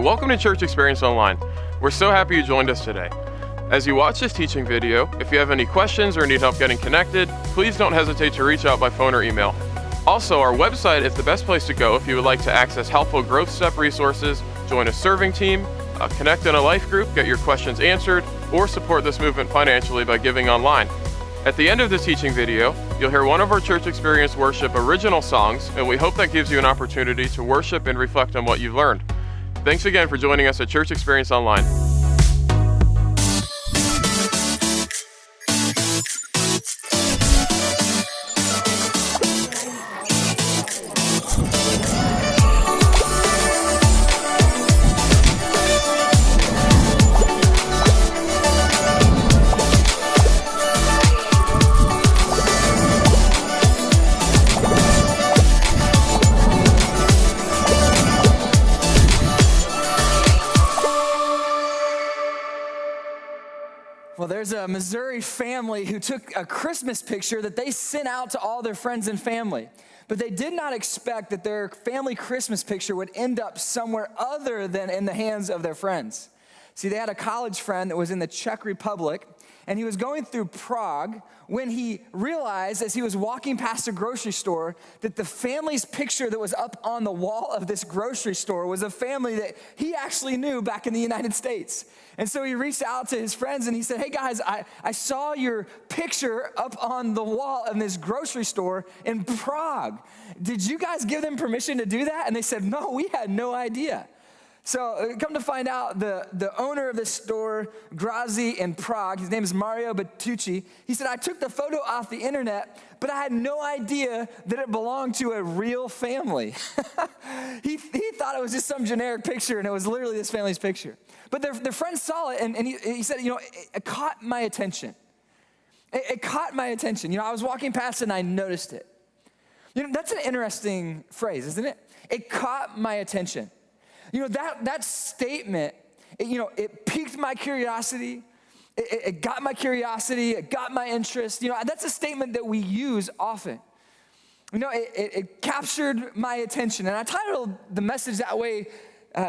welcome to Church Experience Online. We're so happy you joined us today. As you watch this teaching video, if you have any questions or need help getting connected, please don't hesitate to reach out by phone or email. Also, our website is the best place to go if you would like to access helpful growth step resources, join a serving team, connect in a life group, get your questions answered, or support this movement financially by giving online. At the end of this teaching video, you'll hear one of our Church Experience Worship original songs, and we hope that gives you an opportunity to worship and reflect on what you've learned. Thanks again for joining us at Church Experience Online. Well, there's a Missouri family who took a Christmas picture that they sent out to all their friends and family. But they did not expect that their family Christmas picture would end up somewhere other than in the hands of their friends. See, they had a college friend that was in the Czech Republic, and he was going through Prague when he realized, as he was walking past a grocery store, that the family's picture that was up on the wall of this grocery store was a family that he actually knew back in the United States. And so he reached out to his friends and he said, "Hey guys, I saw your picture up on the wall in this grocery store in Prague. Did you guys give them permission to do that?" And they said, "No, we had no idea." So come to find out, the owner of this store, Grazi in Prague, his name is Mario Bertucci, he said, "I took the photo off the internet, but I had no idea that it belonged to a real family." He thought it was just some generic picture, and it was literally this family's picture. But their friend saw it, and he said, it caught my attention. It caught my attention. I was walking past it, and I noticed it. That's an interesting phrase, isn't it? It caught my attention. That statement, it piqued my curiosity. It got my curiosity. It got my interest. That's a statement that we use often. It captured my attention. And I titled the message that way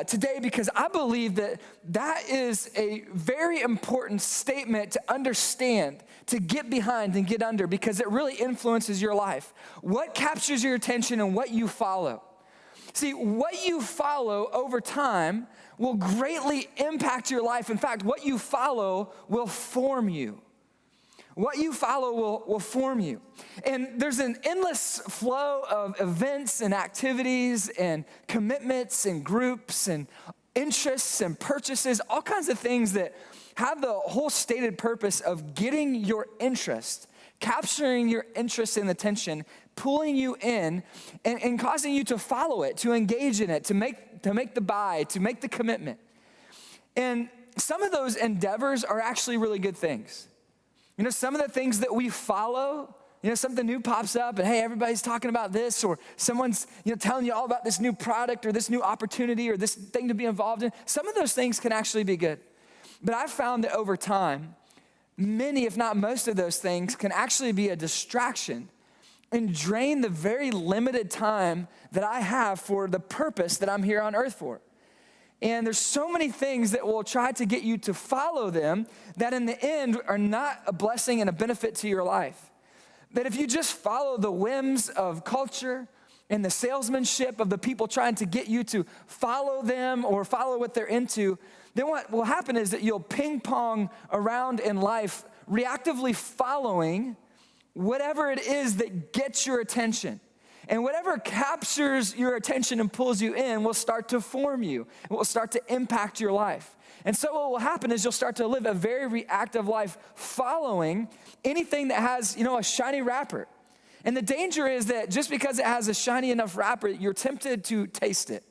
today because I believe that is a very important statement to understand, to get behind and get under, because it really influences your life. What captures your attention and what you follow. See, what you follow over time will greatly impact your life. In fact, what you follow will form you. What you follow will form you. And there's an endless flow of events and activities and commitments and groups and interests and purchases, all kinds of things that have the whole stated purpose of getting your interest, capturing your interest and attention, pulling you in and causing you to follow it, to engage in it, to make the buy, to make the commitment. And some of those endeavors are actually really good things. Some of the things that we follow, something new pops up and hey, everybody's talking about this, or someone's telling you all about this new product or this new opportunity or this thing to be involved in. Some of those things can actually be good. But I've found that over time, many, if not most of those things can actually be a distraction and drain the very limited time that I have for the purpose that I'm here on earth for. And there's so many things that will try to get you to follow them that in the end are not a blessing and a benefit to your life. That if you just follow the whims of culture and the salesmanship of the people trying to get you to follow them or follow what they're into, then what will happen is that you'll ping pong around in life, reactively following whatever it is that gets your attention. And whatever captures your attention and pulls you in will start to form you. It will start to impact your life. And so what will happen is you'll start to live a very reactive life following anything that has, a shiny wrapper. And the danger is that just because it has a shiny enough wrapper, you're tempted to taste it.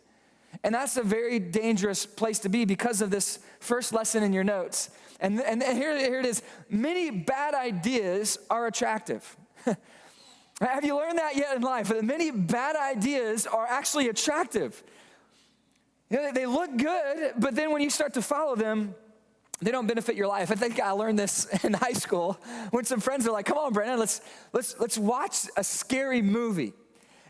And that's a very dangerous place to be because of this first lesson in your notes. And here it is. Many bad ideas are attractive. Have you learned that yet in life? That many bad ideas are actually attractive. They look good, but then when you start to follow them, they don't benefit your life. I think I learned this in high school when some friends were like, "Come on, Brandon, let's watch a scary movie."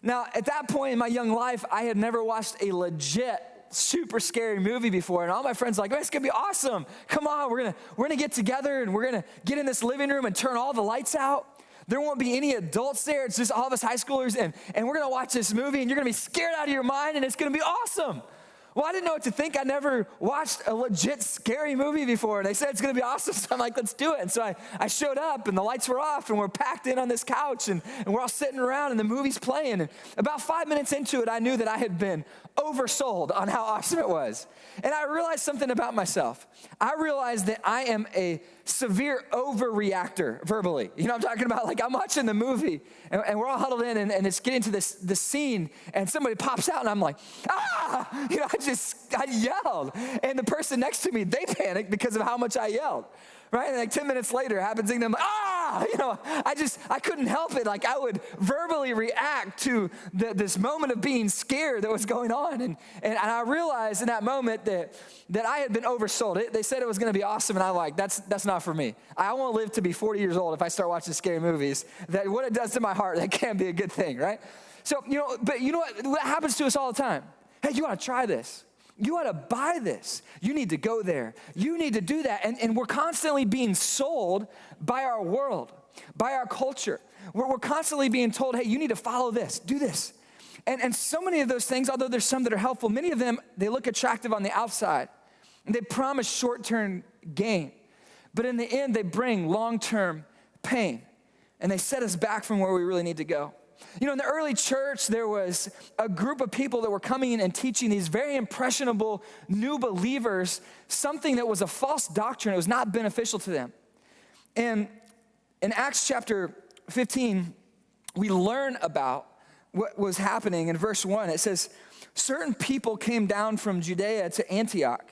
Now, at that point in my young life, I had never watched a legit super scary movie before, and all my friends are like, man, it's gonna be awesome. Come on, we're gonna get together and we're gonna get in this living room and turn all the lights out. There won't be any adults there. It's just all of us high schoolers, and we're gonna watch this movie, and you're gonna be scared out of your mind, and it's gonna be awesome. Well, I didn't know what to think. I never watched a legit scary movie before. And they said it's going to be awesome. So I'm like, let's do it. And so I showed up, and the lights were off, and we're packed in on this couch, and we're all sitting around, and the movie's playing. And about 5 minutes into it, I knew that I had been oversold on how awesome it was. And I realized something about myself. I realized that I am a severe overreactor verbally. You know what I'm talking about? Like, I'm watching the movie, and we're all huddled in, and it's getting to this scene, and somebody pops out, and I'm like, ah! You know, I yelled. And the person next to me, they panicked because of how much I yelled. Right? And like 10 minutes later, it happens again, I'm like, ah! You know, I couldn't help it. Like, I would verbally react to this moment of being scared that was going on. And I realized in that moment that I had been oversold. They said it was going to be awesome, and I'm like, that's not for me. I won't live to be 40 years old if I start watching scary movies. That what it does to my heart, that can't be a good thing, right? So, but you know what happens to us all the time? Hey, you want to try this? You want to buy this. You need to go there. You need to do that. And we're constantly being sold by our world, by our culture. We're constantly being told, hey, you need to follow this, do this. And so many of those things, although there's some that are helpful, many of them, they look attractive on the outside. And they promise short-term gain. But in the end, they bring long-term pain. And they set us back from where we really need to go. You know, in the early church, there was a group of people that were coming in and teaching these very impressionable new believers something that was a false doctrine. It was not beneficial to them. And in Acts chapter 15, we learn about what was happening. In verse 1, it says, certain people came down from Judea to Antioch,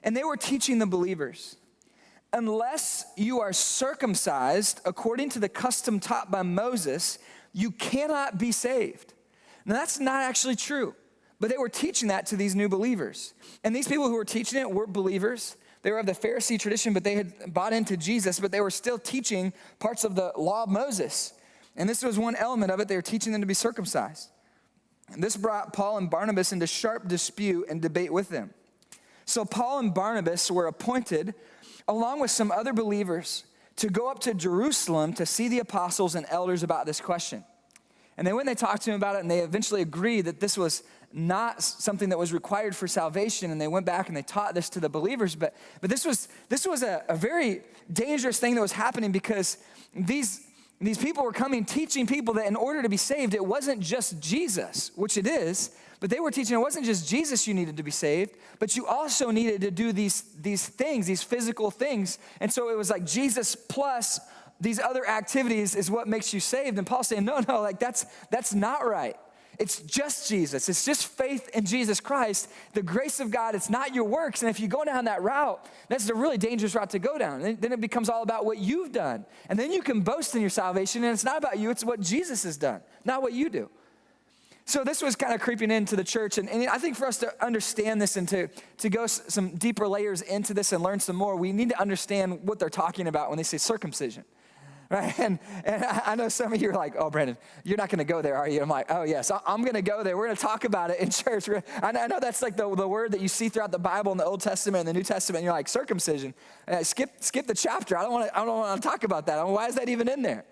and they were teaching the believers, unless you are circumcised according to the custom taught by Moses, you cannot be saved. Now, that's not actually true, but they were teaching that to these new believers. And these people who were teaching it were believers. They were of the Pharisee tradition, but they had bought into Jesus, but they were still teaching parts of the law of Moses. And this was one element of it. They were teaching them to be circumcised. And this brought Paul and Barnabas into sharp dispute and debate with them. So Paul and Barnabas were appointed, along with some other believers, to go up to Jerusalem to see the apostles and elders about this question. And they went and they talked to him about it, and they eventually agreed that this was not something that was required for salvation, and they went back and they taught this to the believers. But this was a very dangerous thing that was happening, because these people were coming teaching people that in order to be saved, it wasn't just Jesus, which it is, but they were teaching it wasn't just Jesus you needed to be saved, but you also needed to do these things, these physical things. And so it was like Jesus plus these other activities is what makes you saved. And Paul's saying, no, like that's not right. It's just Jesus. It's just faith in Jesus Christ, the grace of God. It's not your works. And if you go down that route, that's a really dangerous route to go down. Then it becomes all about what you've done. And then you can boast in your salvation, and it's not about you. It's what Jesus has done, not what you do. So this was kind of creeping into the church. And I think for us to understand this and to go some deeper layers into this and learn some more, we need to understand what they're talking about when they say circumcision. Right? And I know some of you are like, oh, Brandon, you're not going to go there, are you? I'm like, oh, yes, I'm going to go there. We're going to talk about it in church. I know that's like the word that you see throughout the Bible in the Old Testament and the New Testament. And you're like, circumcision. Skip the chapter. I don't want to talk about that. Why is that even in there?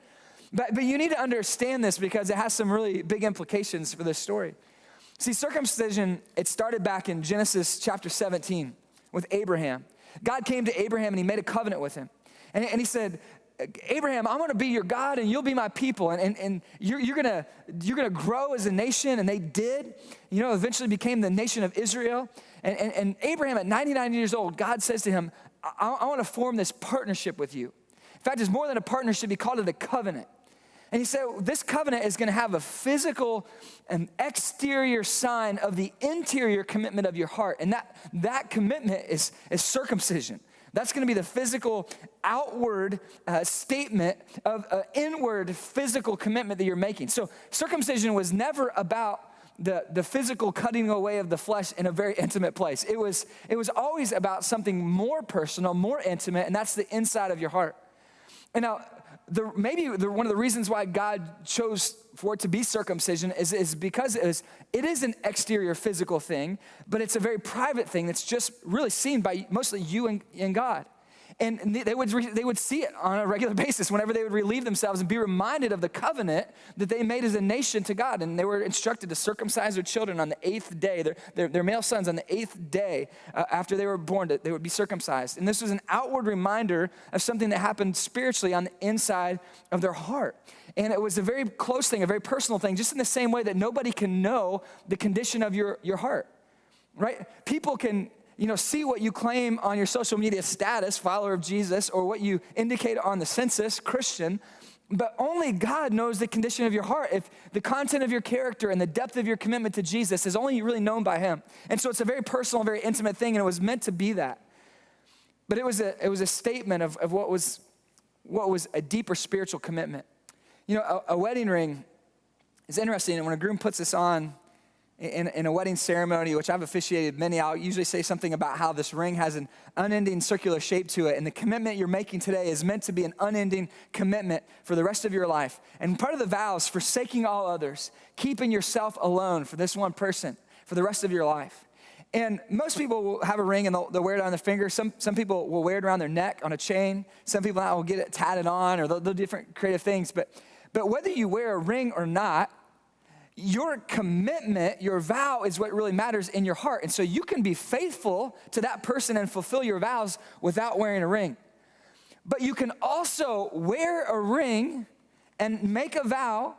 But you need to understand this, because it has some really big implications for this story. See, circumcision, it started back in Genesis chapter 17 with Abraham. God came to Abraham and he made a covenant with him. And he said, Abraham, I'm going to be your God and you'll be my people. And you're going to grow as a nation. And they did, eventually became the nation of Israel. And Abraham at 99 years old, God says to him, I want to form this partnership with you. In fact, it's more than a partnership. He called it a covenant. And he said, this covenant is going to have a physical and exterior sign of the interior commitment of your heart. And that commitment is circumcision. That's going to be the physical outward statement of an inward physical commitment that you're making. So circumcision was never about the physical cutting away of the flesh in a very intimate place. It was always about something more personal, more intimate, and that's the inside of your heart. And now, one of the reasons why God chose for it to be circumcision is because it is an exterior physical thing, but it's a very private thing that's just really seen by mostly you and God. And they would see it on a regular basis whenever they would relieve themselves and be reminded of the covenant that they made as a nation to God. And they were instructed to circumcise their children on the 8th day, their male sons on the 8th day after they were born, they would be circumcised. And this was an outward reminder of something that happened spiritually on the inside of their heart. And it was a very close thing, a very personal thing, just in the same way that nobody can know the condition of your heart, right? People can see what you claim on your social media status, follower of Jesus, or what you indicate on the census, Christian, but only God knows the condition of your heart. If the content of your character and the depth of your commitment to Jesus is only really known by him. And so it's a very personal, very intimate thing, and it was meant to be that. But it was a statement of what was a deeper spiritual commitment. A wedding ring is interesting, and when a groom puts this on, in a wedding ceremony, which I've officiated many, I'll usually say something about how this ring has an unending circular shape to it. And the commitment you're making today is meant to be an unending commitment for the rest of your life. And part of the vow is forsaking all others, keeping yourself alone for this one person for the rest of your life. And most people will have a ring and they'll wear it on their finger. Some people will wear it around their neck on a chain. Some people will get it tatted on, or they'll do different creative things. But whether you wear a ring or not, your commitment, your vow is what really matters in your heart. And so you can be faithful to that person and fulfill your vows without wearing a ring. But you can also wear a ring and make a vow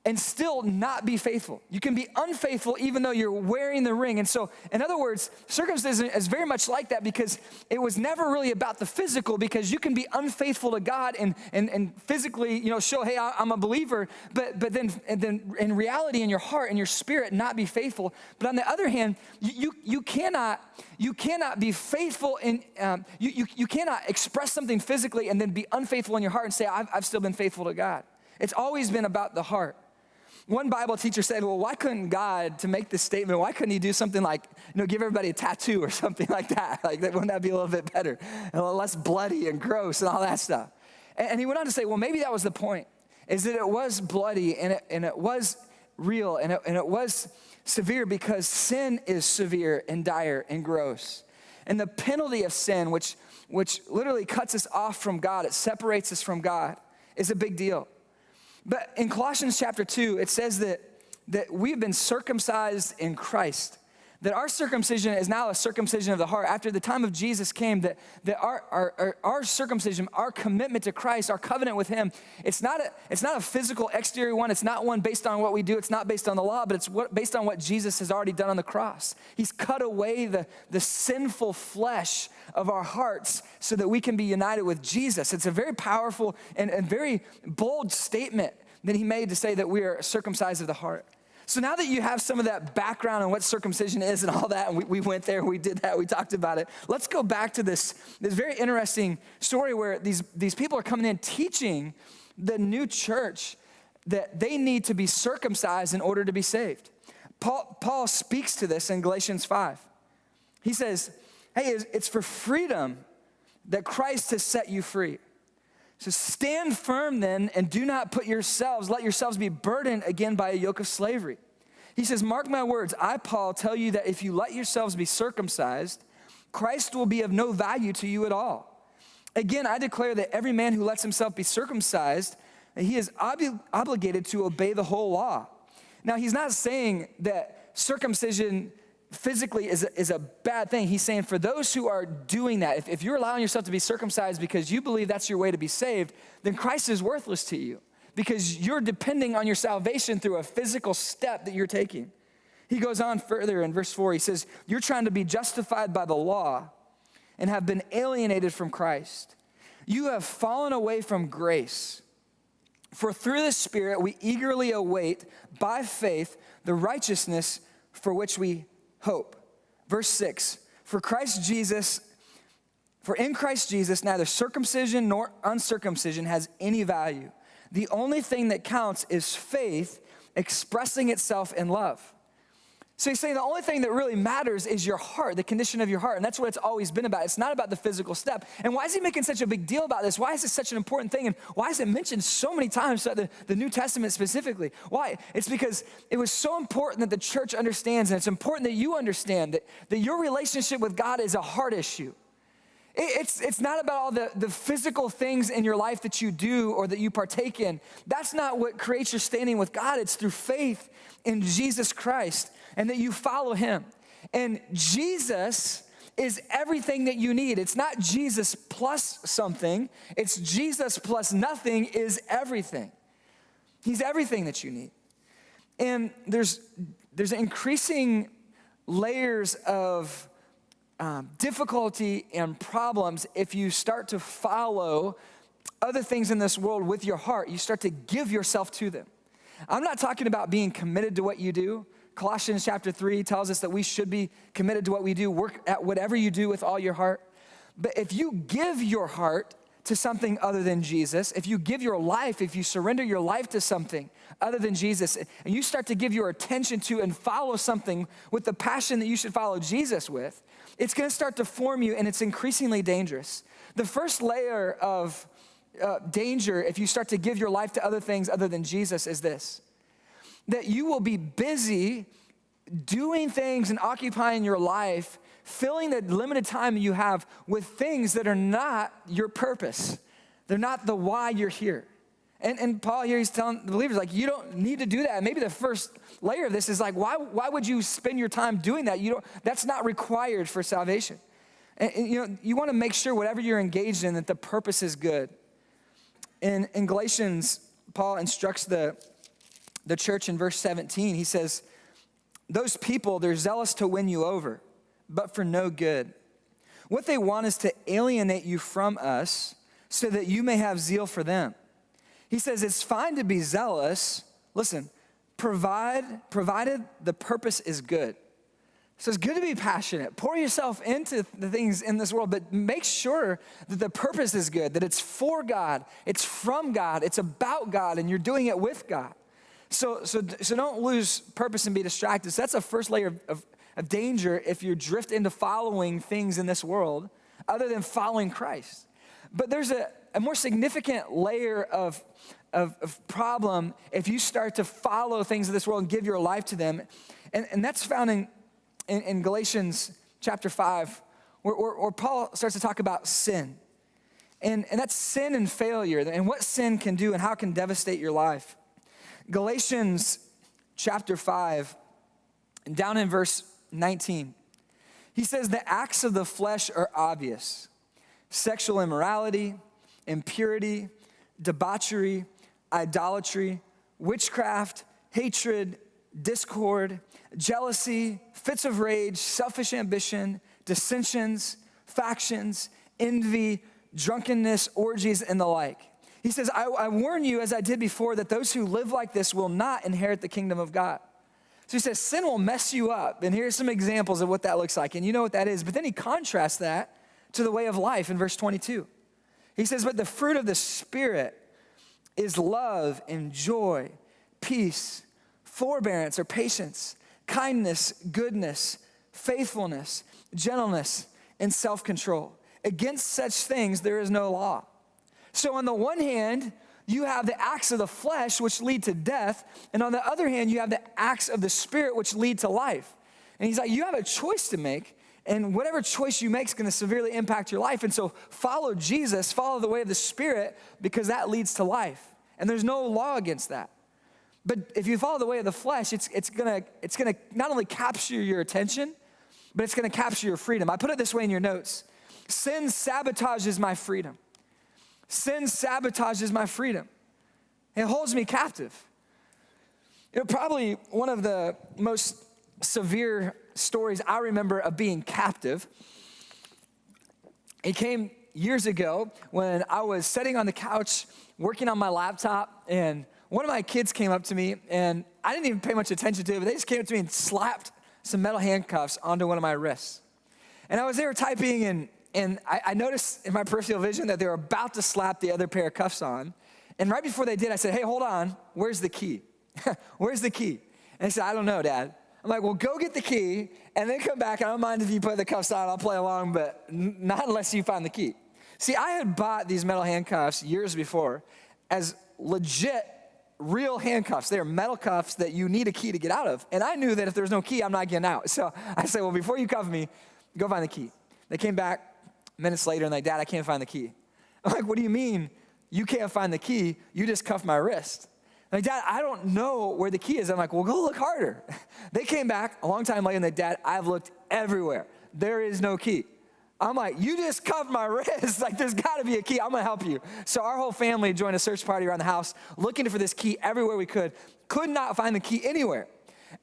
and still not be faithful. You can be unfaithful even though you're wearing the ring. And so, in other words, circumcision is very much like that, because it was never really about the physical, because you can be unfaithful to God and physically, show, hey, I'm a believer, but then in reality, in your heart and your spirit, not be faithful. But on the other hand, you cannot be faithful in, you cannot express something physically and then be unfaithful in your heart and say, I've still been faithful to God. It's always been about the heart. One Bible teacher said, well, why couldn't God, to make this statement, why couldn't he do something like, give everybody a tattoo or something like that? Wouldn't that be a little bit better? A little less bloody and gross and all that stuff. And he went on to say, well, maybe that was the point, is that it was bloody and it was real and it was severe, because sin is severe and dire and gross. And the penalty of sin, which literally cuts us off from God, it separates us from God, is a big deal. But in Colossians chapter 2, it says that we've been circumcised in Christ, that our circumcision is now a circumcision of the heart. After the time of Jesus came, that our circumcision, our commitment to Christ, our covenant with him, it's not a physical exterior one. It's not one based on what we do. It's not based on the law, but it's based on what Jesus has already done on the cross. He's cut away the sinful flesh of our hearts so that we can be united with Jesus. It's a very powerful and very bold statement that he made to say that we are circumcised of the heart. So now that you have some of that background on what circumcision is and all that, and we went there, we did that, we talked about it, let's go back to this very interesting story where these people are coming in teaching the new church that they need to be circumcised in order to be saved. Paul speaks to this in Galatians 5. He says, hey, it's for freedom that Christ has set you free. So stand firm then, and do not let yourselves be burdened again by a yoke of slavery. He says, mark my words, I, Paul, tell you that if you let yourselves be circumcised, Christ will be of no value to you at all. Again, I declare that every man who lets himself be circumcised, he is obligated to obey the whole law. Now, he's not saying that circumcision physically is a bad thing. He's saying for those who are doing that, if you're allowing yourself to be circumcised because you believe that's your way to be saved, then Christ is worthless to you, because you're depending on your salvation through a physical step that you're taking. He goes on further in verse 4. He says, you're trying to be justified by the law and have been alienated from Christ. You have fallen away from grace. For through the Spirit we eagerly await by faith the righteousness for which we hope. Verse 6, for in Christ Jesus, neither circumcision nor uncircumcision has any value. The only thing that counts is faith expressing itself in love. So he's saying the only thing that really matters is your heart, the condition of your heart. And that's what it's always been about. It's not about the physical step. And why is he making such a big deal about this? Why is this such an important thing? And why is it mentioned so many times throughout the New Testament specifically? Why? It's because it was so important that the church understands, and it's important that you understand that your relationship with God is a heart issue. It's not about all the physical things in your life that you do or that you partake in. That's not what creates your standing with God. It's through faith in Jesus Christ and that you follow him. And Jesus is everything that you need. It's not Jesus plus something. It's Jesus plus nothing is everything. He's everything that you need. And there's increasing layers of difficulty and problems if you start to follow other things in this world with your heart. You start to give yourself to them. I'm not talking about being committed to what you do. Colossians chapter 3 tells us that we should be committed to what we do, work at whatever you do with all your heart. But if you give your heart to something other than Jesus, if you give your life, if you surrender your life to something other than Jesus, and you start to give your attention to and follow something with the passion that you should follow Jesus with, it's gonna start to form you, and it's increasingly dangerous. The first layer of danger if you start to give your life to other things other than Jesus is this: that you will be busy doing things and occupying your life, filling the limited time you have with things that are not your purpose. They're not the why you're here. And Paul here, he's telling the believers, like, you don't need to do that. And maybe the first layer of this is like, why would you spend your time doing that? That's not required for salvation. And you want to make sure whatever you're engaged in, that the purpose is good. In Galatians, Paul instructs the church in verse 17. He says, those people, they're zealous to win you over, but for no good. What they want is to alienate you from us so that you may have zeal for them. He says it's fine to be zealous, listen, provided the purpose is good. So it's good to be passionate. Pour yourself into the things in this world, but make sure that the purpose is good, that it's for God, it's from God, it's about God, and you're doing it with God. So don't lose purpose and be distracted. So that's a first layer of danger if you drift into following things in this world other than following Christ. But there's a more significant layer of problem if you start to follow things of this world and give your life to them. And that's found in Galatians chapter 5, where Paul starts to talk about sin. And that's sin and failure, and what sin can do and how it can devastate your life. Galatians chapter 5, down in verse 19, he says, the acts of the flesh are obvious: sexual immorality, impurity, debauchery, idolatry, witchcraft, hatred, discord, jealousy, fits of rage, selfish ambition, dissensions, factions, envy, drunkenness, orgies, and the like. He says, I warn you, as I did before, that those who live like this will not inherit the kingdom of God. So he says, sin will mess you up. And here's some examples of what that looks like. And you know what that is. But then he contrasts that to the way of life in verse 22. He says, but the fruit of the Spirit is love and joy, peace, forbearance or patience, kindness, goodness, faithfulness, gentleness, and self-control. Against such things there is no law. So on the one hand, you have the acts of the flesh, which lead to death. And on the other hand, you have the acts of the Spirit, which lead to life. And he's like, you have a choice to make. And whatever choice you make is going to severely impact your life. And so follow Jesus, follow the way of the Spirit, because that leads to life. And there's no law against that. But if you follow the way of the flesh, it's gonna not only capture your attention, but it's gonna capture your freedom. I put it this way in your notes: sin sabotages my freedom. Sin sabotages my freedom. It holds me captive. Probably one of the most severe stories I remember of being captive, it came years ago when I was sitting on the couch working on my laptop, and one of my kids came up to me, and I didn't even pay much attention to it, but they just came up to me and slapped some metal handcuffs onto one of my wrists. And I was there typing, and I noticed in my peripheral vision that they were about to slap the other pair of cuffs on. And right before they did, I said, hey, hold on, where's the key? Where's the key? And they said, I don't know, Dad. I'm like, well, go get the key and then come back. I don't mind if you put the cuffs on, I'll play along, but not unless you find the key. See, I had bought these metal handcuffs years before as legit real handcuffs. They're metal cuffs that you need a key to get out of. And I knew that if there's no key, I'm not getting out. So I said, well, before you cuff me, go find the key. They came back minutes later and like, Dad, I can't find the key. I'm like, what do you mean you can't find the key? You just cuffed my wrist. Like, Dad, I don't know where the key is. I'm like, well, go look harder. They came back a long time later and they, Dad, I've looked everywhere. There is no key. I'm like, you just cuffed my wrist. Like, there's got to be a key. I'm going to help you. So our whole family joined a search party around the house, looking for this key everywhere we could not find the key anywhere.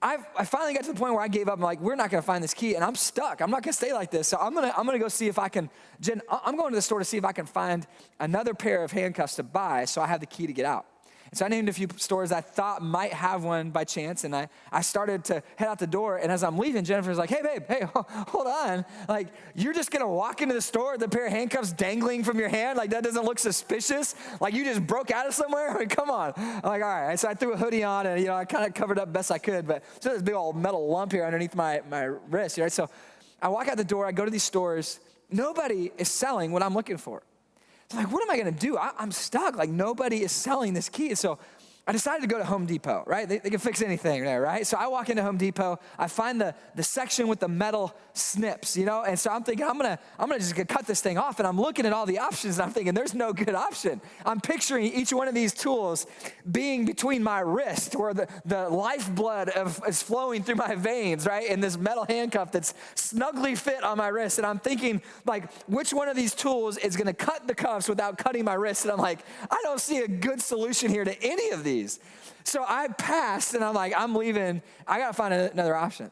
I finally got to the point where I gave up. I'm like, we're not going to find this key, and I'm stuck. I'm not going to stay like this. So I'm gonna go see if I can, Jen, I'm going to the store to see if I can find another pair of handcuffs to buy so I have the key to get out. And so I named a few stores I thought might have one by chance, and I started to head out the door, and as I'm leaving, Jennifer's like, hey, babe, hey, hold on. Like, you're just going to walk into the store with a pair of handcuffs dangling from your hand? Like, that doesn't look suspicious? Like, you just broke out of somewhere? I mean, come on. I'm like, all right. So I threw a hoodie on, and, I kind of covered up best I could, but so this big old metal lump here underneath my wrist, right? So I walk out the door, I go to these stores. Nobody is selling what I'm looking for. So I'm like, what am I going to do? I'm stuck. Like, nobody is selling this key. So I decided to go to Home Depot, right? They can fix anything there, right? So I walk into Home Depot. I find the section with the metal snips, And so I'm thinking, I'm gonna just cut this thing off. And I'm looking at all the options, and I'm thinking, there's no good option. I'm picturing each one of these tools being between my wrist, where the lifeblood is flowing through my veins, right? And this metal handcuff that's snugly fit on my wrist. And I'm thinking, like, which one of these tools is gonna cut the cuffs without cutting my wrist? And I'm like, I don't see a good solution here to any of these. So I passed, and I'm like, I'm leaving. I got to find another option.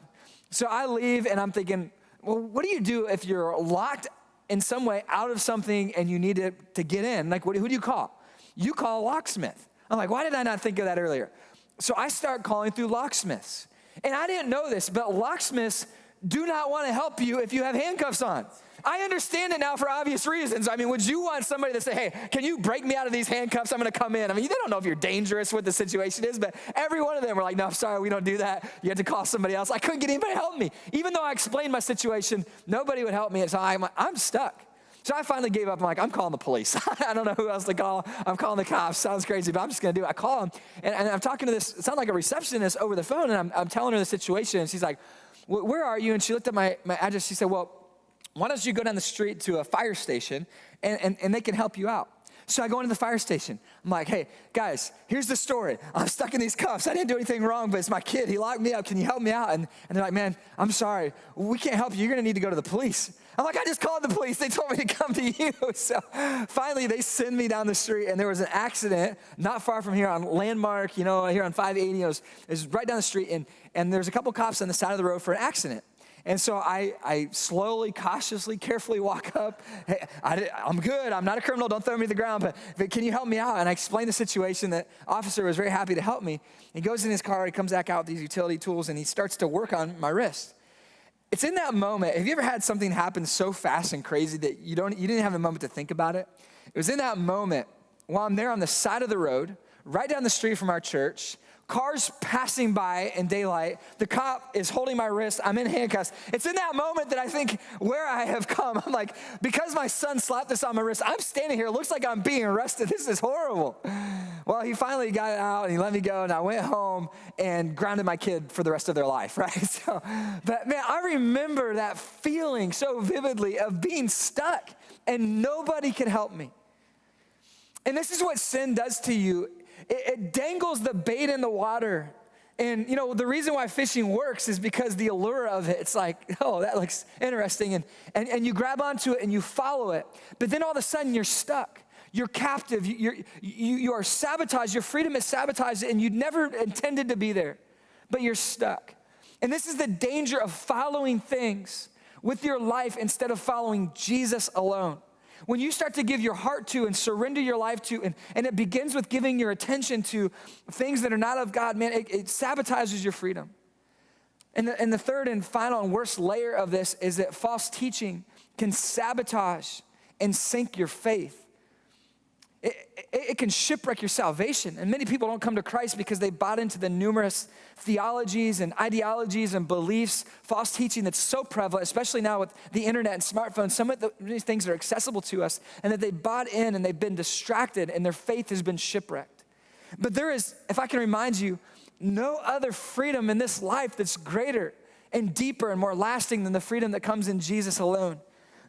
So I leave, and I'm thinking, well, what do you do if you're locked in some way out of something and you need to get in? Like, who do you call? You call a locksmith. I'm like, why did I not think of that earlier? So I start calling through locksmiths. And I didn't know this, but locksmiths do not want to help you if you have handcuffs on. I understand it now for obvious reasons. I mean, would you want somebody to say, hey, can you break me out of these handcuffs? I'm going to come in. I mean, they don't know if you're dangerous, what the situation is, but every one of them were like, no, I'm sorry, we don't do that. You have to call somebody else. I couldn't get anybody to help me. Even though I explained my situation, nobody would help me. And so I'm stuck. So I finally gave up. I'm like, I'm calling the police. I don't know who else to call. I'm calling the cops. Sounds crazy, but I'm just going to do it. I call them, and I'm talking to this, it sounds like a receptionist over the phone, and I'm telling her the situation, and she's like, where are you? And she looked at my address. She said, well, why don't you go down the street to a fire station, and they can help you out. So I go into the fire station. I'm like, hey, guys, here's the story. I'm stuck in these cuffs. I didn't do anything wrong, but it's my kid. He locked me up. Can you help me out? And they're like, man, I'm sorry. We can't help you. You're going to need to go to the police. I'm like, I just called the police. They told me to come to you. So finally, they send me down the street, and there was an accident not far from here on Landmark, here on 580. It was right down the street, and there's a couple cops on the side of the road for an accident. And so I slowly, cautiously, carefully walk up. Hey, I'm good. I'm not a criminal. Don't throw me to the ground. But can you help me out? And I explained the situation. The officer was very happy to help me. He goes in his car. He comes back out with these utility tools, and he starts to work on my wrist. It's in that moment. Have you ever had something happen so fast and crazy that you didn't have a moment to think about it? It was in that moment while I'm there on the side of the road, right down the street from our church, cars passing by in daylight. The cop is holding my wrist. I'm in handcuffs. It's in that moment that I think where I have come. I'm like, because my son slapped this on my wrist, I'm standing here. It looks like I'm being arrested. This is horrible. Well, he finally got it out, and he let me go, and I went home and grounded my kid for the rest of their life, right? So, but man, I remember that feeling so vividly of being stuck, and nobody could help me. And this is what sin does to you. It dangles the bait in the water. And, the reason why fishing works is because the allure of it, it's like, oh, that looks interesting. And you grab onto it and you follow it. But then all of a sudden you're stuck. You're captive. You are sabotaged. Your freedom is sabotaged, and you never intended to be there. But you're stuck. And this is the danger of following things with your life instead of following Jesus alone. When you start to give your heart to and surrender your life to, and it begins with giving your attention to things that are not of God, man, it sabotages your freedom. And the third and final and worst layer of this is that false teaching can sabotage and sink your faith. it can shipwreck your salvation. And many people don't come to Christ because they bought into the numerous theologies and ideologies and beliefs, false teaching that's so prevalent, especially now with the internet and smartphones. Some of these things are accessible to us, and that they bought in and they've been distracted and their faith has been shipwrecked. But there is, if I can remind you, no other freedom in this life that's greater and deeper and more lasting than the freedom that comes in Jesus alone.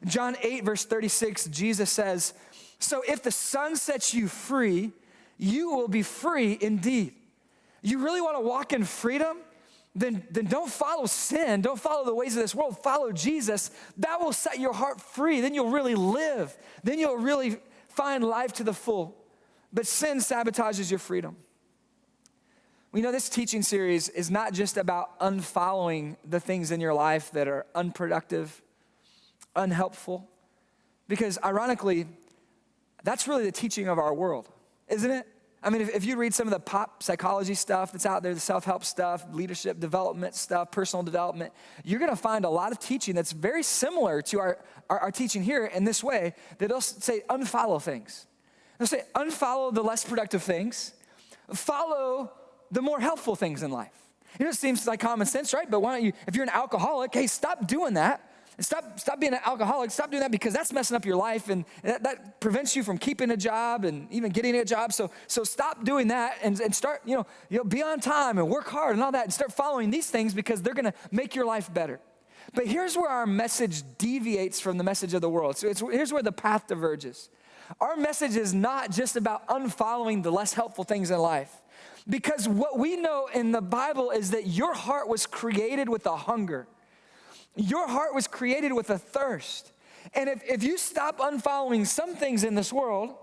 John 8, verse 36, Jesus says, "So if the Son sets you free, you will be free indeed." You really want to walk in freedom? Then don't follow sin. Don't follow the ways of this world. Follow Jesus. That will set your heart free. Then you'll really live. Then you'll really find life to the full. But sin sabotages your freedom. We know this teaching series is not just about unfollowing the things in your life that are unproductive, unhelpful, because ironically, that's really the teaching of our world, isn't it? I mean, if you read some of the pop psychology stuff that's out there, the self-help stuff, leadership development stuff, personal development, you're gonna find a lot of teaching that's very similar to our teaching here in this way, that they'll say unfollow things. They'll say unfollow the less productive things, follow the more helpful things in life. You know, it seems like common sense, right? But why don't you, if you're an alcoholic, hey, stop doing that. And stop being an alcoholic. Stop doing that because that's messing up your life, and that prevents you from keeping a job and even getting a job. So stop doing that and start, be on time and work hard and all that, and start following these things because they're gonna make your life better. But here's where our message deviates from the message of the world. So here's where the path diverges. Our message is not just about unfollowing the less helpful things in life. Because what we know in the Bible is that your heart was created with a hunger. Your heart was created with a thirst. And if you stop unfollowing some things in this world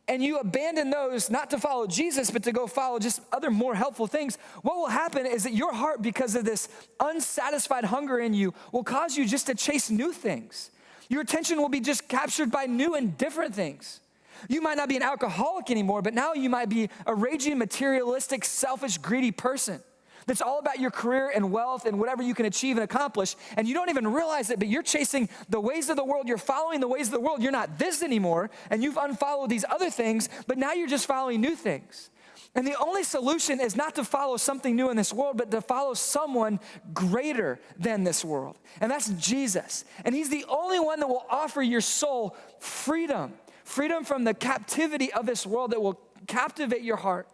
and you abandon those, not to follow Jesus, but to go follow just other more helpful things, what will happen is that your heart, because of this unsatisfied hunger in you, will cause you just to chase new things. Your attention will be just captured by new and different things. You might not be an alcoholic anymore, but now you might be a raging, materialistic, selfish, greedy person that's all about your career and wealth and whatever you can achieve and accomplish, and you don't even realize it, but you're chasing the ways of the world. You're following the ways of the world. You're not this anymore, and you've unfollowed these other things, but now you're just following new things. And the only solution is not to follow something new in this world, but to follow someone greater than this world, and that's Jesus. And he's the only one that will offer your soul freedom from the captivity of this world, that will captivate your heart.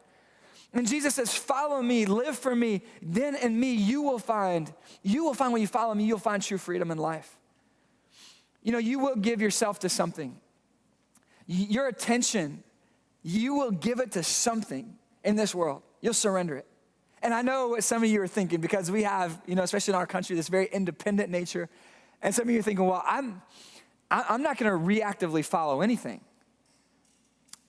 And Jesus says, follow me, live for me, then in me you will find when you follow me, you'll find true freedom in life. You will give yourself to something. Your attention, you will give it to something in this world. You'll surrender it. And I know what some of you are thinking, because we have, especially in our country, this very independent nature. And some of you are thinking, well, I'm not gonna reactively follow anything.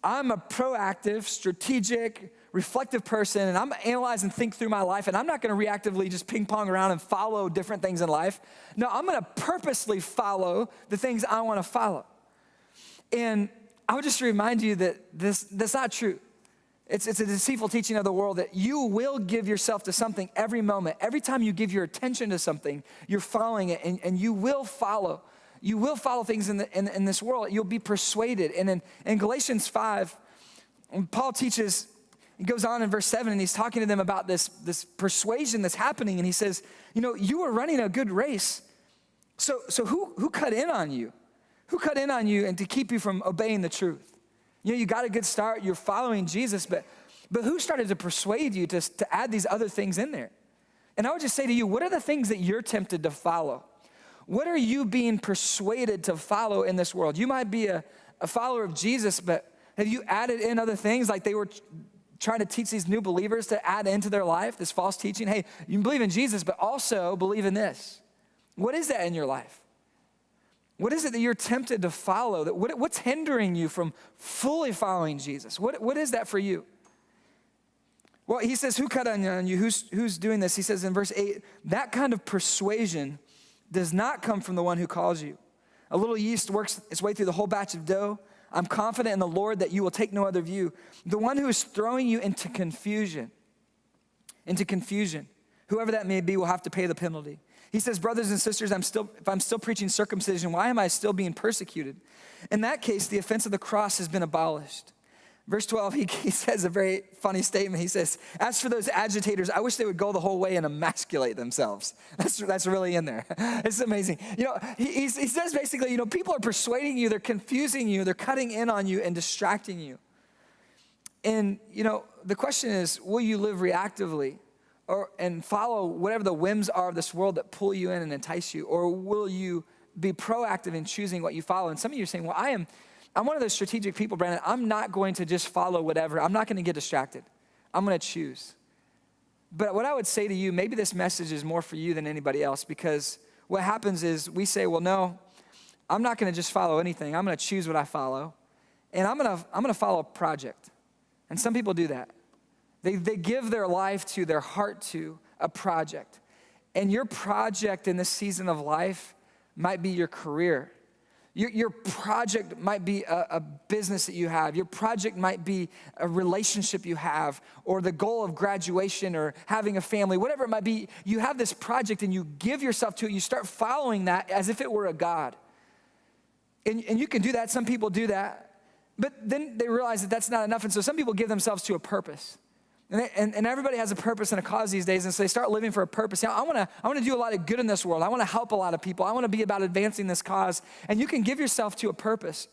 I'm a proactive, strategic, reflective person, and I'm analyze and think through my life, and I'm not gonna reactively just ping pong around and follow different things in life. No, I'm gonna purposely follow the things I wanna follow. And I would just remind you that that's not true. It's a deceitful teaching of the world that you will give yourself to something every moment. Every time you give your attention to something, you're following it, and you will follow. You will follow things in this world. You'll be persuaded. And in Galatians 5, Paul teaches, he goes on in verse 7, and he's talking to them about this persuasion that's happening. And he says, you were running a good race. So who cut in on you? Who cut in on you and to keep you from obeying the truth? You got a good start. You're following Jesus, but who started to persuade you to add these other things in there? And I would just say to you, what are the things that you're tempted to follow? What are you being persuaded to follow in this world? You might be a follower of Jesus, but have you added in other things, like they were trying to teach these new believers to add into their life, this false teaching? Hey, you believe in Jesus, but also believe in this. What is that in your life? What is it that you're tempted to follow? What's hindering you from fully following Jesus? What is that for you? Well, he says, who cut on you? Who's doing this? He says in verse 8, that kind of persuasion does not come from the one who calls you. A little yeast works its way through the whole batch of dough. I'm confident in the Lord that you will take no other view. The one who is throwing you into confusion, whoever that may be, will have to pay the penalty. He says, brothers and sisters, if I'm still preaching circumcision, why am I still being persecuted? In that case, the offense of the cross has been abolished. Verse 12, he says a very funny statement. He says, as for those agitators, I wish they would go the whole way and emasculate themselves. That's really in there. It's amazing. He says basically, people are persuading you, they're confusing you, they're cutting in on you and distracting you. And, the question is, will you live reactively and follow whatever the whims are of this world that pull you in and entice you? Or will you be proactive in choosing what you follow? And some of you are saying, well, I'm one of those strategic people, Brandon. I'm not going to just follow whatever. I'm not going to get distracted. I'm going to choose. But what I would say to you, maybe this message is more for you than anybody else, because what happens is we say, well, no, I'm not going to just follow anything. I'm going to choose what I follow, and I'm going to follow a project. And some people do that. They give their life to, their heart to a project. And your project in this season of life might be your career. Your project might be a business that you have. Your project might be a relationship you have, or the goal of graduation, or having a family, whatever it might be. You have this project and you give yourself to it. You start following that as if it were a God. And you can do that. Some people do that. But then they realize that that's not enough. And so some people give themselves to a purpose. And everybody has a purpose and a cause these days, and so they start living for a purpose. I want to do a lot of good in this world. I want to help a lot of people. I want to be about advancing this cause. And you can give yourself to a purpose.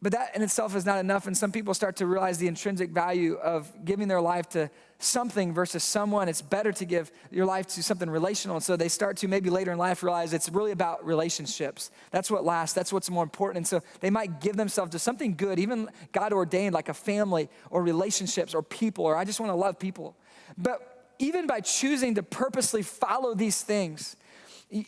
But that in itself is not enough, and some people start to realize the intrinsic value of giving their life to something versus someone. It's better to give your life to something relational, and so they start to maybe later in life realize it's really about relationships. That's what lasts. That's what's more important, and so they might give themselves to something good, even God ordained, like a family or relationships or people, or I just want to love people. But even by choosing to purposely follow these things,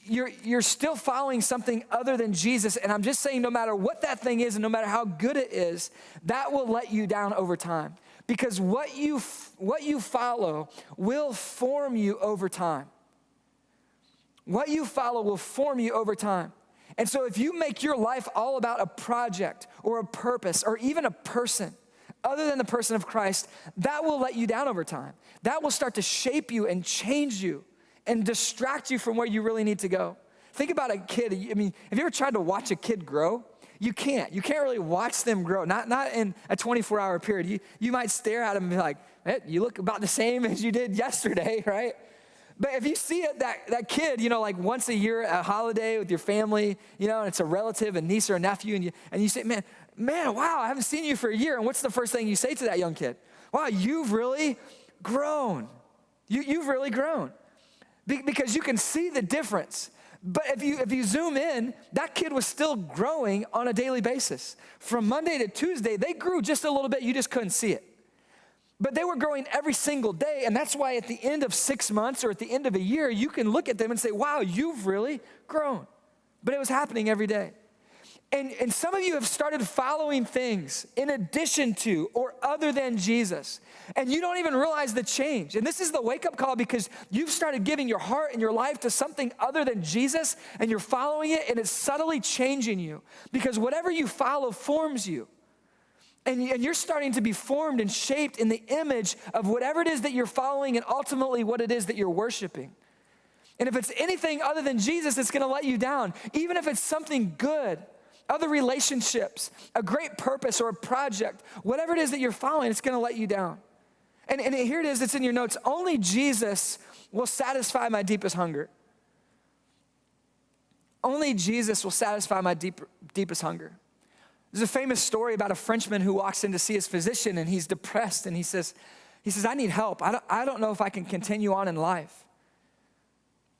you're still following something other than Jesus. And I'm just saying, no matter what that thing is and no matter how good it is, that will let you down over time. Because what you follow will form you over time. What you follow will form you over time. And so if you make your life all about a project or a purpose or even a person other than the person of Christ, that will let you down over time. That will start to shape you and change you and distract you from where you really need to go. Think about a kid. I mean, have you ever tried to watch a kid grow? You can't. You can't really watch them grow, not in a 24-hour period. You might stare at them and be like, hey, you look about the same as you did yesterday, right? But if you see that kid, like once a year at a holiday with your family, and it's a relative, a niece or a nephew, and you say, man, wow, I haven't seen you for a year. And what's the first thing you say to that young kid? Wow, you've really grown. You've really grown. Because you can see the difference. But if you zoom in, that kid was still growing on a daily basis. From Monday to Tuesday, they grew just a little bit. You just couldn't see it. But they were growing every single day. And that's why at the end of 6 months or at the end of a year, you can look at them and say, wow, you've really grown. But it was happening every day. And some of you have started following things in addition to or other than Jesus. And you don't even realize the change. And this is the wake-up call, because you've started giving your heart and your life to something other than Jesus, and you're following it, and it's subtly changing you. Because whatever you follow forms you. And you're starting to be formed and shaped in the image of whatever it is that you're following and ultimately what it is that you're worshiping. And if it's anything other than Jesus, it's going to let you down. Even if it's something good. Other relationships, a great purpose or a project, whatever it is that you're following, it's going to let you down. And here it is, it's in your notes. Only Jesus will satisfy my deepest hunger. Only Jesus will satisfy my deepest hunger. There's a famous story about a Frenchman who walks in to see his physician, and he's depressed, and he says, I need help. I don't know if I can continue on in life.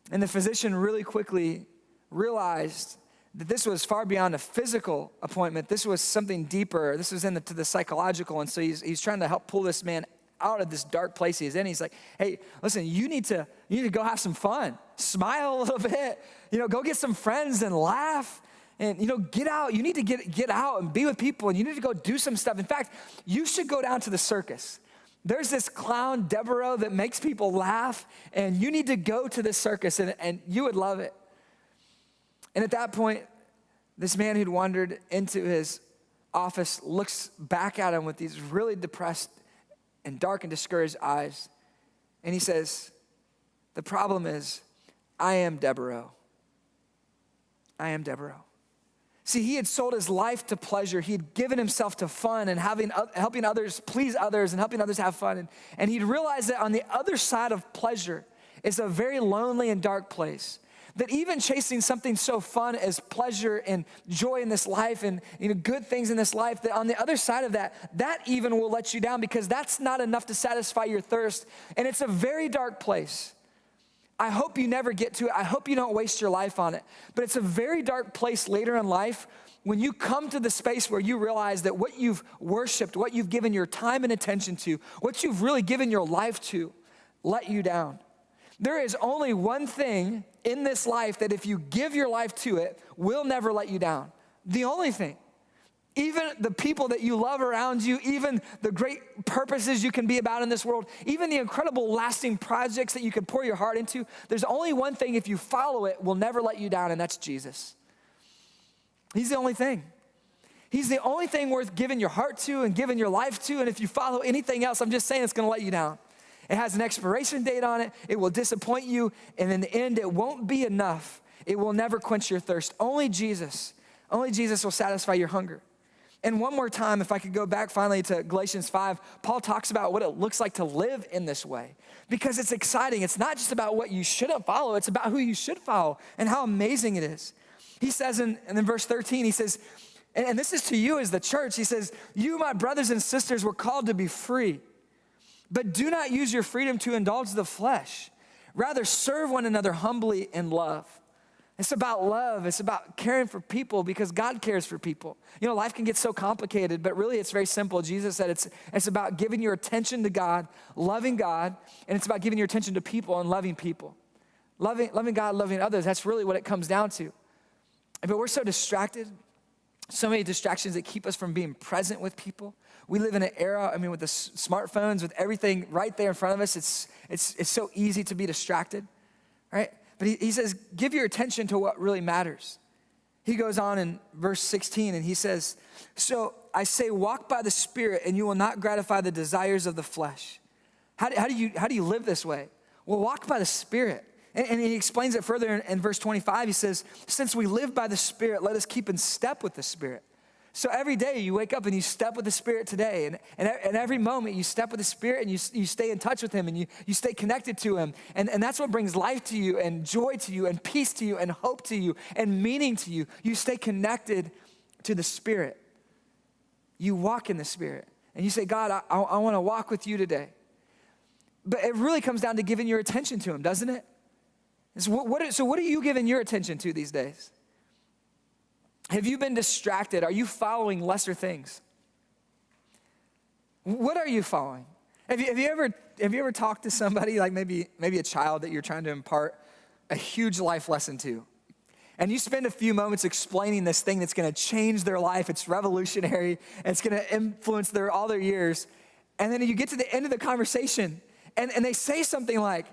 And the physician really quickly realized that this was far beyond a physical appointment. This was something deeper. This was into the psychological. And so he's trying to help pull this man out of this dark place he's in. He's like, hey, listen, you need to go have some fun. Smile a little bit. Go get some friends and laugh. And, get out. You need to get out and be with people. And you need to go do some stuff. In fact, you should go down to the circus. There's this clown, Devereaux, that makes people laugh. And you need to go to this circus, and you would love it. And at that point, this man who'd wandered into his office looks back at him with these really depressed and dark and discouraged eyes. And he says, the problem is, I am Devereaux. I am Devereaux. See, he had sold his life to pleasure. He had given himself to fun and helping others, please others, and helping others have fun. And he'd realized that on the other side of pleasure is a very lonely and dark place. That even chasing something so fun as pleasure and joy in this life and good things in this life, that on the other side of that even will let you down, because that's not enough to satisfy your thirst. And it's a very dark place. I hope you never get to it. I hope you don't waste your life on it. But it's a very dark place later in life when you come to the space where you realize that what you've worshiped, what you've given your time and attention to, what you've really given your life to, let you down. There is only one thing in this life that if you give your life to it, will never let you down. The only thing. Even the people that you love around you, even the great purposes you can be about in this world, even the incredible lasting projects that you can pour your heart into, there's only one thing, if you follow it, will never let you down, and that's Jesus. He's the only thing. He's the only thing worth giving your heart to and giving your life to, and if you follow anything else, I'm just saying it's gonna let you down. It has an expiration date on it. It will disappoint you, and in the end, it won't be enough. It will never quench your thirst. Only Jesus will satisfy your hunger. And one more time, if I could go back finally to Galatians 5, Paul talks about what it looks like to live in this way, because it's exciting. It's not just about what you shouldn't follow, it's about who you should follow and how amazing it is. He says in verse 13, he says, and this is to you as the church, he says, you, my brothers and sisters, were called to be free, but do not use your freedom to indulge the flesh. Rather, serve one another humbly in love. It's about love. It's about caring for people because God cares for people. Life can get so complicated, but really it's very simple. Jesus said it's about giving your attention to God, and it's about giving your attention to people and loving people. Loving God, loving others, that's really what it comes down to. But we're so distracted, so many distractions that keep us from being present with people. We live in an era, with the smartphones, with everything right there in front of us, it's so easy to be distracted, right? But he says, give your attention to what really matters. He goes on in verse 16 and he says, so I say, walk by the Spirit and you will not gratify the desires of the flesh. How do you live this way? Well, walk by the Spirit. And he explains it further in verse 25. He says, since we live by the Spirit, let us keep in step with the Spirit. So every day you wake up and you step with the Spirit today. And every moment you step with the Spirit and you stay in touch with him and you stay connected to him. And that's what brings life to you and joy to you and peace to you and hope to you and meaning to you. You stay connected to the Spirit. You walk in the Spirit. And you say, God, I want to walk with you today. But it really comes down to giving your attention to him, doesn't it? So what are you giving your attention to these days? Have you been distracted? Are you following lesser things? What are you following? Have you ever talked to somebody, like maybe a child that you're trying to impart a huge life lesson to? And you spend a few moments explaining this thing that's going to change their life. It's revolutionary. And it's going to influence all their years. And then you get to the end of the conversation and they say something like,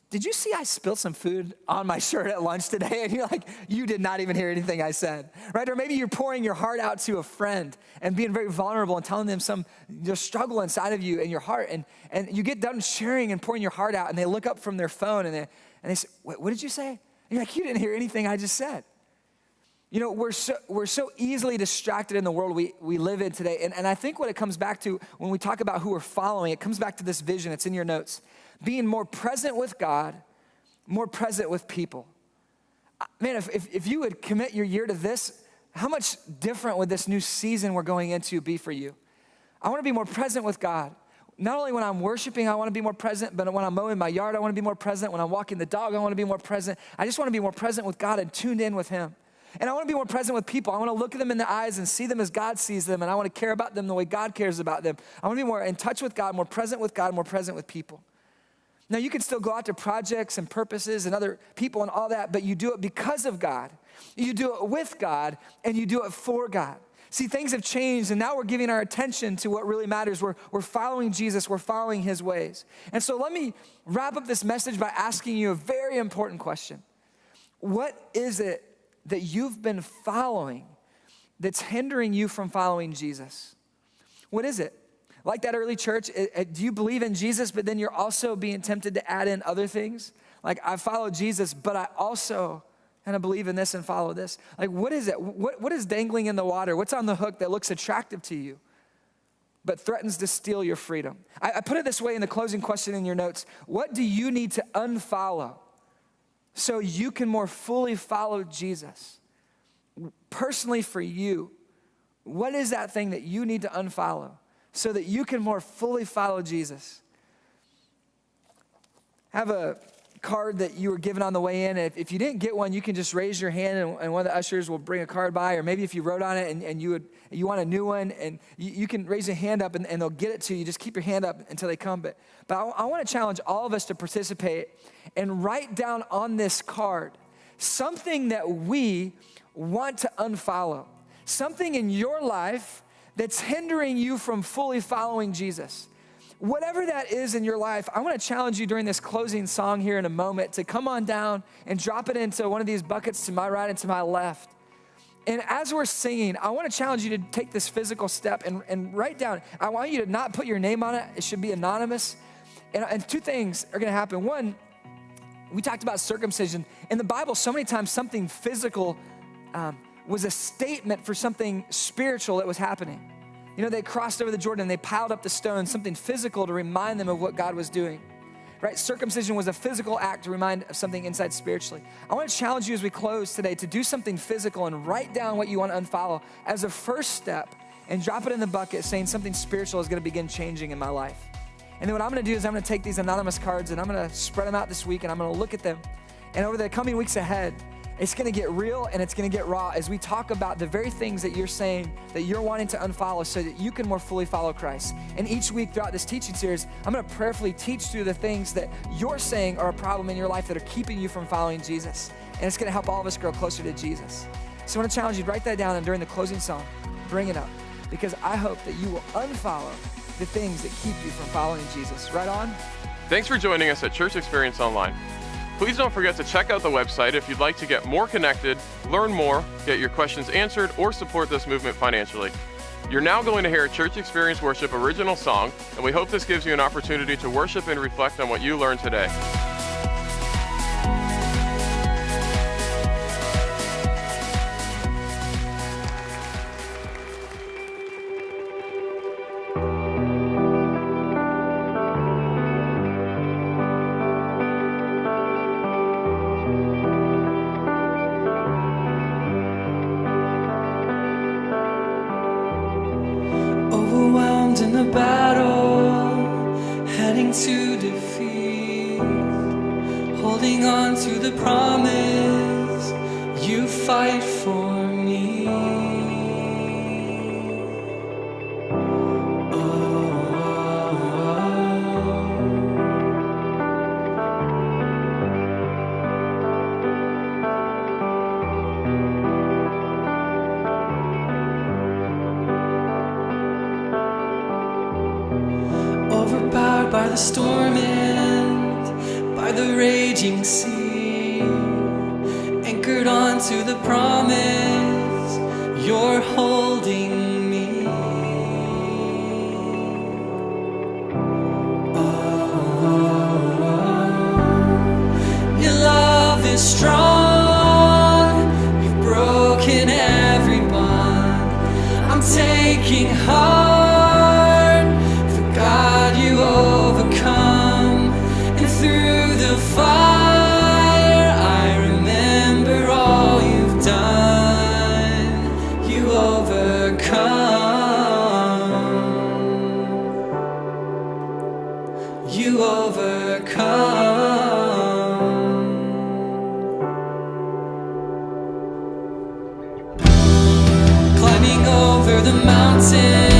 did you see I spilled some food on my shirt at lunch today? And you're like, you did not even hear anything I said, right? Or maybe you're pouring your heart out to a friend and being very vulnerable and telling them some struggle inside of you and your heart. And you get done sharing and pouring your heart out and they look up from their phone and they say, what did you say? And you're like, you didn't hear anything I just said. We're so easily distracted in the world we live in today. And I think what it comes back to when we talk about who we're following, it comes back to this vision. It's in your notes. Being more present with God, more present with people. Man, if you would commit your year to this, how much different would this new season we're going into be for you? I want to be more present with God. Not only when I'm worshiping, I want to be more present, but when I'm mowing my yard, I want to be more present. When I'm walking the dog, I want to be more present. I just want to be more present with God and tuned in with him. And I want to be more present with people. I want to look at them in the eyes and see them as God sees them, and I want to care about them the way God cares about them. I want to be more in touch with God, more present with God, more present with people. Now, you can still go out to projects and purposes and other people and all that, but you do it because of God. You do it with God, and you do it for God. See, things have changed, and now we're giving our attention to what really matters. We're following Jesus. We're following his ways. And so let me wrap up this message by asking you a very important question. What is it that you've been following that's hindering you from following Jesus? What is it? Like that early church, do you believe in Jesus, but then you're also being tempted to add in other things? Like, I follow Jesus, but I also and I believe in this and follow this. Like, what is it? What is dangling in the water? What's on the hook that looks attractive to you but threatens to steal your freedom? I put it this way in the closing question in your notes. What do you need to unfollow so you can more fully follow Jesus? Personally for you, what is that thing that you need to unfollow so that you can more fully follow Jesus? Have a card that you were given on the way in. If you didn't get one, you can just raise your hand and one of the ushers will bring a card by. Or maybe if you wrote on it and you want a new one, and you can raise your hand up and they'll get it to you. Just keep your hand up until they come. But I want to challenge all of us to participate and write down on this card something that we want to unfollow. Something in your life that's hindering you from fully following Jesus. Whatever that is in your life, I want to challenge you during this closing song here in a moment to come on down and drop it into one of these buckets to my right and to my left. And as we're singing, I want to challenge you to take this physical step and write down. I want you to not put your name on it. It should be anonymous. And two things are going to happen. One, we talked about circumcision. In the Bible, so many times something physical was a statement for something spiritual that was happening. You know, they crossed over the Jordan and they piled up the stones, something physical to remind them of what God was doing, right? Circumcision was a physical act to remind of something inside spiritually. I want to challenge you as we close today to do something physical and write down what you want to unfollow as a first step and drop it in the bucket saying something spiritual is going to begin changing in my life. And then what I'm going to do is I'm going to take these anonymous cards and I'm going to spread them out this week and I'm going to look at them. And over the coming weeks ahead, it's going to get real and it's going to get raw as we talk about the very things that you're saying that you're wanting to unfollow so that you can more fully follow Christ. And each week throughout this teaching series, I'm going to prayerfully teach through the things that you're saying are a problem in your life that are keeping you from following Jesus. And it's going to help all of us grow closer to Jesus. So I want to challenge you to write that down and during the closing song, bring it up because I hope that you will unfollow the things that keep you from following Jesus. Right on? Thanks for joining us at Church Experience Online. Please don't forget to check out the website if you'd like to get more connected, learn more, get your questions answered, or support this movement financially. You're now going to hear a Church Experience Worship original song, and we hope this gives you an opportunity to worship and reflect on what you learned today. Overwhelmed in the battle, heading to defeat, holding on to the promise, you fight for me. Overpowered by the storm and by the raging sea, anchored onto the promise, you're holding me. Your love is strong, you've broken every bond. I'm taking heart. God, you overcome, and through the fire, I remember all you've done. You overcome. You overcome. Climbing over the mountain,